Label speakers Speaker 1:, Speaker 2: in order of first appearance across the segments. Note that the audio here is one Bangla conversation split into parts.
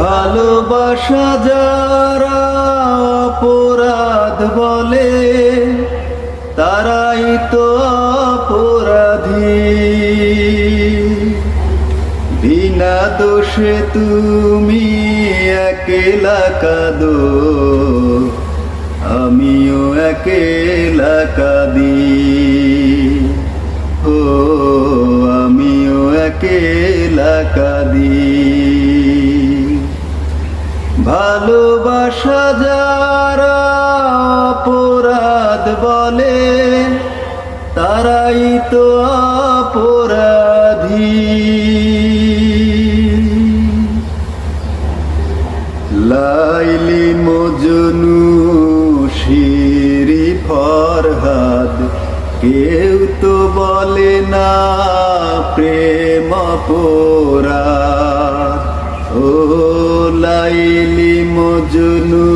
Speaker 1: ভালোবাসা যারা অপরাধ বলে তারাই তো অপরাধী। বিনা দোষে তুমি একলা কাঁদো, আমিও একলা কাঁদি। ও আমিও একলা কাঁদি। ভালোবাসা যারা অপরাধ বলে তারাই তো অপরাধী। লাইলি মজনু শিরি ফরহাদ কেউ তো বলে না প্রেম অপরাধ। ও লাইলি মজনু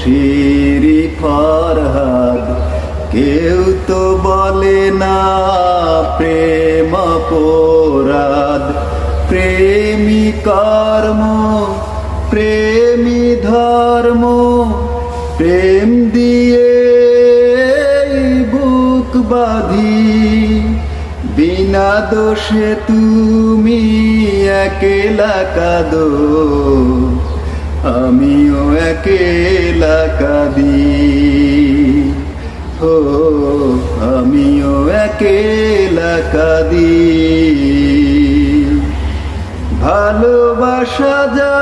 Speaker 1: শিরি ফরহাদ কেউ তো বলে না প্রেম অপরাধ। প্রেমী কর্ম প্রেমী ধর্ম, প্রেম দিয়ে বুক বাঁধি। বিনা দোষে তুমি একলা কাঁদো, আমিও একলা কাঁদি। ও আমিও একলা কাঁদি। ভালোবাসা যা